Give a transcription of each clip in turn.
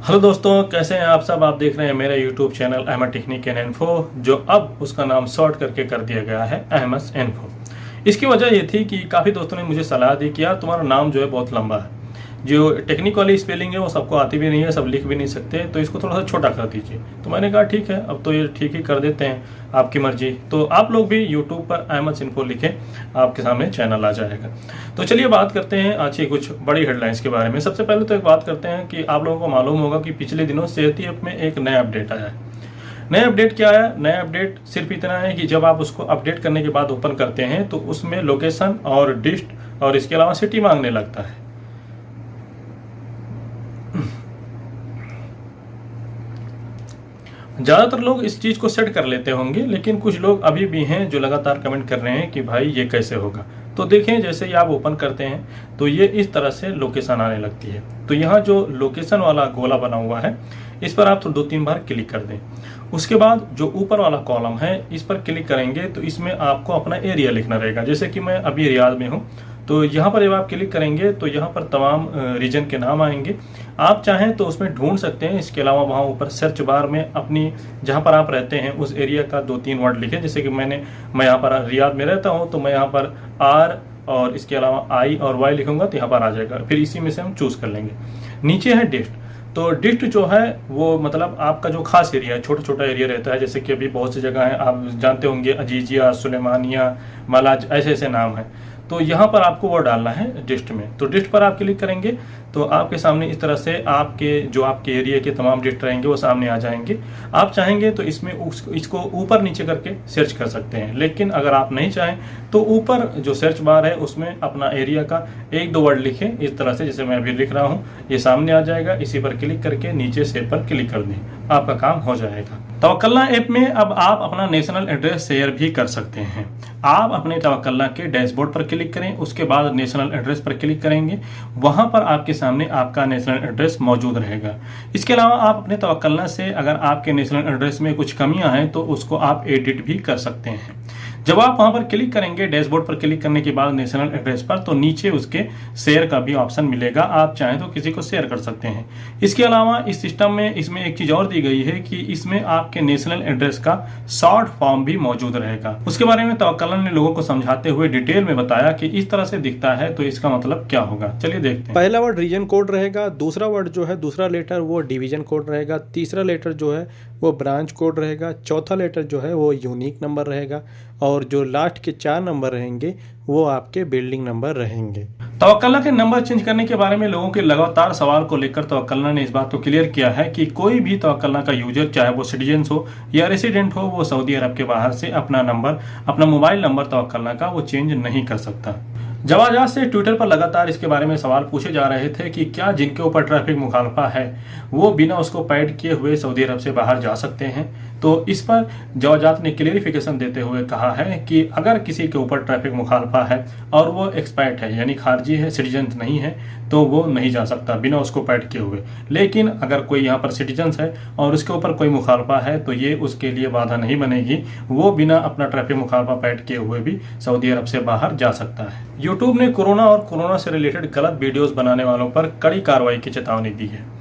Hello दोस्तों, कैसे हैं आप सब। आप देख रहे हैं मेरा YouTube channel Ahmed technique and info, जो अब उसका नाम शॉर्ट करके कर दिया गया है अहमद इन्फो। इसकी वजह ये थी कि काफ़ी दोस्तों ने मुझे सलाह दी कि यार तुम्हारा नाम जो है बहुत लंबा है, जो टेक्निक वाली स्पेलिंग है वो सबको आती भी नहीं है, सब लिख भी नहीं सकते, तो इसको थोड़ा सा छोटा कर दीजिए। तो मैंने कहा ठीक है, अब तो ये ठीक ही कर देते हैं, आपकी मर्जी। तो आप लोग भी यूट्यूब पर अहमद इन्फो लिखें, आपके सामने चैनल आ जाएगा। तो चलिए बात करते हैं आज की कुछ बड़ी हेडलाइंस के बारे में। सबसे पहले तो एक बात करते हैं कि आप लोगों को मालूम होगा कि पिछले दिनों सेहती ऐप में एक नया अपडेट आया है। नया अपडेट क्या आया? नया अपडेट सिर्फ इतना है कि जब आप उसको अपडेट करने के बाद ओपन करते हैं तो उसमें लोकेशन और डिस्ट और इसके अलावा सिटी मांगने लगता है। ज़्यादातर लोग इस चीज़ को सेट कर लेते होंगे, लेकिन कुछ लोग अभी भी हैं जो लगातार कमेंट कर रहे हैं कि भाई ये कैसे होगा। तो देखें, जैसे ही आप ओपन करते हैं तो ये इस तरह से लोकेशन आने लगती है। तो यहाँ जो लोकेशन वाला गोला बना हुआ है, इस पर आप तो 2-3 बार क्लिक कर दें। उसके बाद जो ऊपर वाला कॉलम है, इस पर क्लिक करेंगे तो इसमें आपको अपना एरिया लिखना रहेगा। जैसे कि मैं अभी रियाद में हूँ, तो यहाँ पर जब आप क्लिक करेंगे तो यहाँ पर तमाम रीजन के नाम आएंगे। आप चाहें तो उसमें ढूंढ सकते हैं। इसके अलावा वहाँ ऊपर सर्च बार में अपनी जहाँ पर आप रहते हैं उस एरिया का 2-3 वर्ड लिखें। जैसे कि मैं यहाँ पर रियाद में रहता हूँ, तो मैं यहाँ पर आर और इसके अलावा आई और वाई लिखूंगा तो यहाँ पर आ जाएगा। फिर इसी में से हम चूज़ कर लेंगे। नीचे है डिस्ट। तो डिस्ट जो है वो मतलब आपका जो खास एरिया है, छोटा छोटा एरिया रहता है। जैसे कि अभी बहुत सी जगह है, आप जानते होंगे, अजीजिया, सुलेमानिया, मलाज, ऐसे ऐसे नाम हैं। तो यहाँ पर आपको वो डालना है डिस्ट में। तो डिस्ट पर आप क्लिक करेंगे तो आपके सामने इस तरह से आपके एरिया के तमाम डिस्ट रहेंगे, वो सामने आ जाएंगे। आप चाहेंगे तो इसमें इसको ऊपर नीचे करके सर्च कर सकते हैं, लेकिन अगर आप नहीं चाहें तो ऊपर जो सर्च बार है उसमें अपना एरिया का 1-2 वर्ड लिखें इस तरह से, जैसे मैं अभी लिख रहा हूँ, ये सामने आ जाएगा। इसी पर क्लिक करके नीचे सेव पर क्लिक कर दें, आपका काम हो जाएगा। तवक्कलना ऐप में अब आप अपना नेशनल एड्रेस शेयर भी कर सकते हैं। आप अपने तवक्कलना के डैशबोर्ड पर क्लिक करें, उसके बाद नेशनल एड्रेस पर क्लिक करेंगे। वहां पर आपके सामने आपका नेशनल एड्रेस मौजूद रहेगा। इसके अलावा आप अपने तवक्कलना से अगर आपके नेशनल एड्रेस में कुछ कमियां हैं तो उसको आप एडिट भी कर सकते हैं। जब आप वहां पर क्लिक करेंगे, डैशबोर्ड पर क्लिक करने के बाद नेशनल एड्रेस पर, तो नीचे उसके शेयर का भी ऑप्शन मिलेगा। आप चाहें तो किसी को शेयर कर सकते हैं। इसके अलावा इस सिस्टम में इसमें एक चीज और दी गई है कि इसमें आपके नेशनल एड्रेस का शॉर्ट फॉर्म भी मौजूद रहेगा। उसके बारे में तवक्कलना ने लोगों को समझाते हुए डिटेल में बताया कि इस तरह से दिखता है तो इसका मतलब क्या होगा। चलिए देखते हैं। पहला वर्ड रीजन कोड रहेगा, दूसरा वर्ड जो है, दूसरा लेटर वो डिवीजन कोड रहेगा, तीसरा लेटर जो है वो ब्रांच कोड रहेगा, चौथा लेटर जो है वो यूनिक नंबर रहेगा, और जो लास्ट के 4 नंबर रहेंगे वो आपके बिल्डिंग नंबर रहेंगे। तवक्कलना के नंबर चेंज करने के बारे में लोगों के लगातार सवाल को लेकर तवक्कलना ने इस बात को क्लियर किया है कि कोई भी तवक्कलना का यूजर, चाहे वो सिटीजन हो या रेसिडेंट हो, वो सऊदी अरब के बाहर से अपना मोबाइल नंबर तवक्कलना का वो चेंज नहीं कर सकता। जवाजात से ट्विटर पर लगातार इसके बारे में सवाल पूछे जा रहे थे कि क्या जिनके ऊपर ट्रैफिक मुखालफा है वो बिना उसको पैड किए हुए सऊदी अरब से बाहर जा सकते हैं। तो इस पर जवाजात ने क्लियरिफिकेशन देते हुए कहा है कि अगर किसी के ऊपर ट्रैफिक मुखालफा है और वो एक्सपायर्ड है, यानी खारजी है, सिटीजन नहीं है, तो वो नहीं जा सकता बिना उसको पैड किए हुए। लेकिन अगर कोई यहाँ पर सिटीजन है और उसके ऊपर कोई मुखालफा है तो ये उसके लिए बाधा नहीं बनेगी, वो बिना अपना ट्रैफिक मुखालफा पैड किए हुए भी सऊदी अरब से बाहर जा सकता है। यूट्यूब ने कोरोना और कोरोना से रिलेटेड गलत वीडियोस बनाने वालों पर कड़ी कार्रवाई की चेतावनी दी है।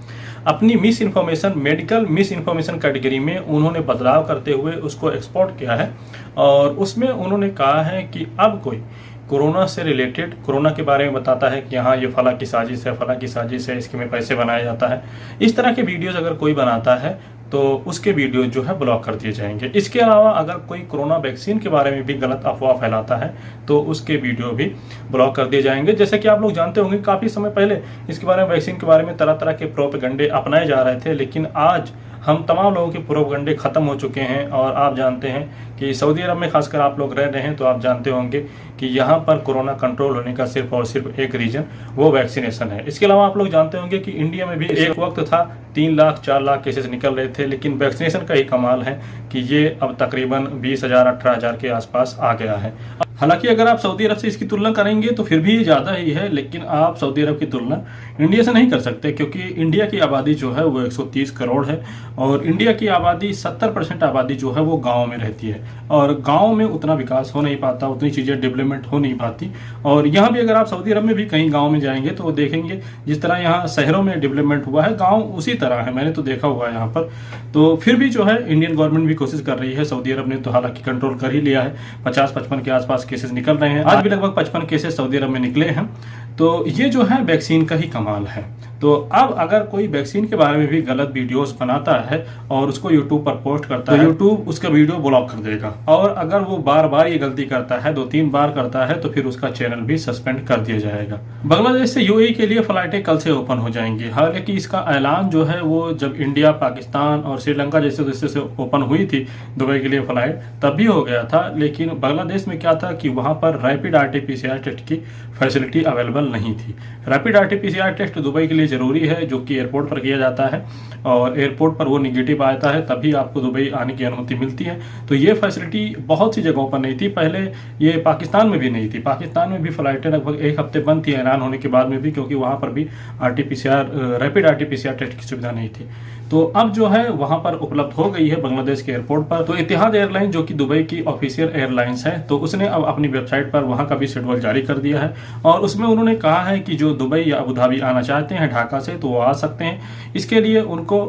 अपनी miss information, medical miss information category में उन्होंने बदलाव करते हुए उसको एक्सपोर्ट किया है, और उसमें उन्होंने कहा है कि अब कोई कोरोना से रिलेटेड, कोरोना के बारे में बताता है कि यहाँ ये फला की साजिश है, फला की साजिश है, इसके में पैसे बनाया जाता है, इस तरह के वीडियोस अगर कोई बनाता है तो उसके वीडियो जो है ब्लॉक कर दिए जाएंगे। इसके अलावा अगर कोई कोरोना वैक्सीन के बारे में भी गलत अफवाह फैलाता है तो उसके वीडियो भी ब्लॉक कर दिए जाएंगे। जैसे कि आप लोग जानते होंगे, काफ़ी समय पहले इसके बारे में, वैक्सीन के बारे में तरह तरह के प्रोपेगेंडे अपनाए जा रहे थे, लेकिन आज हम तमाम लोगों के प्रोपेगेंडे खत्म हो चुके हैं। और आप जानते हैं कि सऊदी अरब में खासकर आप लोग रह रहे हैं तो आप जानते होंगे कि यहाँ पर कोरोना कंट्रोल होने का सिर्फ और सिर्फ एक रीजन वो वैक्सीनेशन है। इसके अलावा आप लोग जानते होंगे कि इंडिया में भी एक वक्त था 3 लाख 4 लाख केसेस निकल रहे थे, लेकिन वैक्सीनेशन का ही कमाल है कि ये अब तकरीबन 20,000 18,000 के आसपास आ गया है। हालांकि अगर आप सऊदी अरब से इसकी तुलना करेंगे तो फिर भी ज़्यादा ही है, लेकिन आप सऊदी अरब की तुलना इंडिया से नहीं कर सकते, क्योंकि इंडिया की आबादी जो है वो 130 करोड़ है और इंडिया की आबादी 70% आबादी जो है वो गाँव में रहती है और गाँव में उतना विकास हो नहीं पाता, उतनी चीज़ें डेवलपमेंट हो नहीं पाती। और यहाँ भी अगर आप सऊदी अरब में भी कहीं गाँव में जाएंगे तो वो देखेंगे जिस तरह यहाँ शहरों में डेवलपमेंट हुआ है, गाँव उसी तरह है, मैंने तो देखा हुआ है यहाँ पर। तो फिर भी जो है इंडियन गवर्नमेंट भी कोशिश कर रही है, सऊदी अरब ने तो हालांकि कंट्रोल कर ही लिया है, 50-55 के आसपास केसेस निकल रहे हैं, आज भी लगभग 55 केसेस सऊदी अरब में निकले हैं। तो ये जो है वैक्सीन का ही कमाल है। तो अब अगर कोई वैक्सीन के बारे में भी गलत वीडियोस बनाता है और उसको यूट्यूब पर पोस्ट करता है, यूट्यूब उसका वीडियो ब्लॉक कर देगा। और अगर वो बार बार ये गलती करता है, 2-3 बार करता है, तो फिर उसका चैनल भी सस्पेंड कर दिया जाएगा। बांग्लादेश से यूएई के लिए फ्लाइटें कल से ओपन हो जाएंगी। हालांकि इसका ऐलान जो है वो जब इंडिया, पाकिस्तान और श्रीलंका जैसे देशों से ओपन हुई थी दुबई के लिए फ्लाइट, तब भी हो गया था। लेकिन बांग्लादेश में क्या था कि वहां पर रैपिड RT-PCR टेस्ट की फैसिलिटी अवेलेबल नहीं थी। रैपिड RT-PCR टेस्ट दुबई के लिए जरूरी है, जो कि एयरपोर्ट पर किया जाता है और एयरपोर्ट पर वो निगेटिव आता है तभी आपको दुबई आने की अनुमति मिलती है। तो ये फैसिलिटी बहुत सी जगहों पर नहीं थी, पहले ये पाकिस्तान में भी नहीं थी। पाकिस्तान में भी फ्लाइटें लगभग 1 हफ्ते बंद थी ऐलान होने के बाद में भी, क्योंकि वहां पर भी रैपिड RT-PCR टेस्ट की सुविधा नहीं थी। तो अब जो है वहां पर उपलब्ध हो गई है बांग्लादेश के एयरपोर्ट पर। तो इतिहाद एयरलाइन जो कि दुबई की ऑफिशियल एयरलाइंस है, तो उसने अब अपनी वेबसाइट पर वहां का भी शेड्यूल जारी कर दिया है और उसमें उन्होंने कहा है कि जो दुबई या अबू धाबी आना चाहते हैं ढाका से, तो वो आ सकते हैं। इसके लिए उनको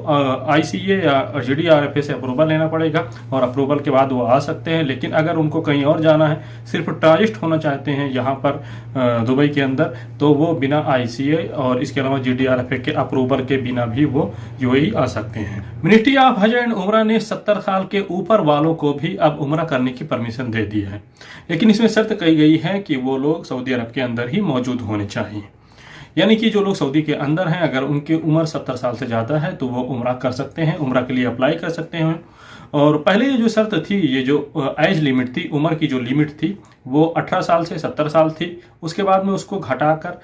ICA या GDRFA से अप्रूवल लेना पड़ेगा और अप्रूवल के बाद वो आ सकते हैं। लेकिन अगर उनको कहीं और जाना है, सिर्फ ट्रांजिट होना चाहते हैं यहाँ पर दुबई के अंदर, तो वो बिना ICA और इसके अलावा GDRFA के अप्रूवल के बिना भी वो यूएई आ सकते हैं। मिनिस्ट्री ऑफ हज एंड उमरा ने 70 साल के ऊपर वालों को भी अब उमरा करने की परमिशन दे दी है, लेकिन इसमें शर्त कही गई है कि वो लोग सऊदी अरब के अंदर ही मौजूद होने चाहिए। यानी कि जो लोग सऊदी के अंदर हैं, अगर उनकी उम्र 70 साल से ज़्यादा है तो वो उमरा कर सकते हैं, उमरा के लिए अप्लाई कर सकते हैं। और पहले ये जो शर्त थी, ये जो एज लिमिट थी, उम्र की जो लिमिट थी, वो 18 साल से 70 साल थी। उसके बाद में उसको घटाकर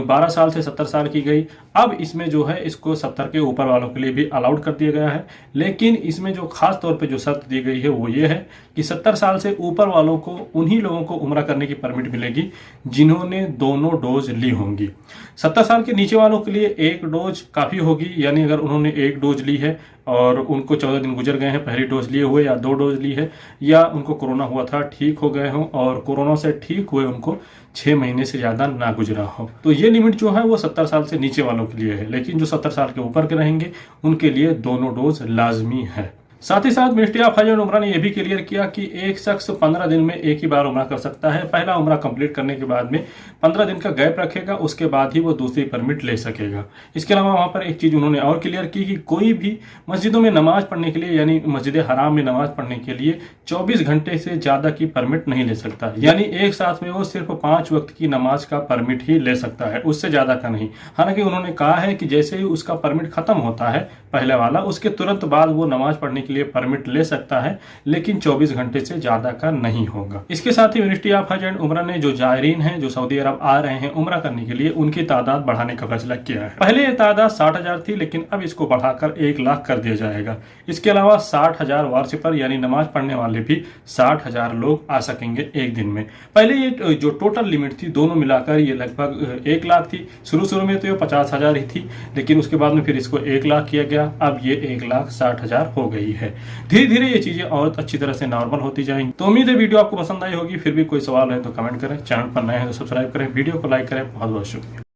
12 साल से 70 साल की गई। अब इसमें जो है इसको 70 के ऊपर वालों के लिए भी अलाउड कर दिया गया है। लेकिन इसमें जो खास तौर पे जो शर्त दी गई है वो ये है कि 70 साल से ऊपर वालों को, उन्हीं लोगों को उम्रा करने की परमिट मिलेगी जिन्होंने दोनों डोज ली होंगी। 70 साल के नीचे वालों के लिए 1 डोज काफ़ी होगी, यानी अगर उन्होंने 1 डोज ली है और उनको 14 दिन गुजर गए हैं पहली डोज लिए हुए, या 2 डोज ली है, या उनको कोरोना हुआ था, ठीक हो गए हों और कोरोना से ठीक हुए उनको 6 महीने से ज़्यादा ना गुजरा हो, तो ये लिमिट जो है वो 70 साल से नीचे वालों के लिए है। लेकिन जो 70 साल के ऊपर के रहेंगे उनके लिए दोनों डोज लाजमी है। साथ ही साथ मिनिस्ट्री ऑफ हज एंड उमरा ने यह भी क्लियर किया कि एक शख्स 15 दिन में एक ही बार उमरा कर सकता है। पहला उमरा कंप्लीट करने के बाद में 15 दिन का गैप रखेगा, उसके बाद ही वो दूसरी परमिट ले सकेगा। इसके अलावा वहां पर एक चीज उन्होंने और क्लियर की कि कोई भी मस्जिदों में नमाज पढ़ने के लिए, यानी मस्जिद हराम में नमाज पढ़ने के लिए 24 घंटे से ज्यादा की परमिट नहीं ले सकता। यानी एक साथ में वो सिर्फ 5 वक्त की नमाज का परमिट ही ले सकता है, उससे ज्यादा का नहीं। हालांकि उन्होंने कहा है कि जैसे ही उसका परमिट खत्म होता है पहले वाला, उसके तुरंत बाद वो नमाज पढ़ने के लिए परमिट ले सकता है, लेकिन 24 घंटे से ज्यादा का नहीं होगा। इसके साथ ही मिनिस्ट्री ऑफ हज एंड उमरा ने जो जायरीन हैं जो सऊदी अरब आ रहे हैं उमरा करने के लिए, उनकी तादाद बढ़ाने का फैसला किया है। पहले ये तादाद 60,000 थी, लेकिन अब इसको बढ़ाकर 1 लाख कर दिया जाएगा। इसके अलावा 60,000 वार्षिपर यानी नमाज पढ़ने वाले भी 60,000 लोग आ सकेंगे एक दिन में। पहले ये जो टोटल लिमिट थी दोनों मिलाकर ये लगभग 1 लाख थी। शुरू में तो ये 50,000 ही थी, लेकिन उसके बाद में फिर इसको 1 लाख किया गया। अब ये 1,60,000 हो गई है। धीरे धीरे ये चीजें और अच्छी तरह से नॉर्मल होती जाएंगी। तो उम्मीद है वीडियो आपको पसंद आई होगी। फिर भी कोई सवाल है तो कमेंट करें, चैनल पर नए हैं तो सब्सक्राइब करें, वीडियो को लाइक करें। बहुत बहुत शुक्रिया।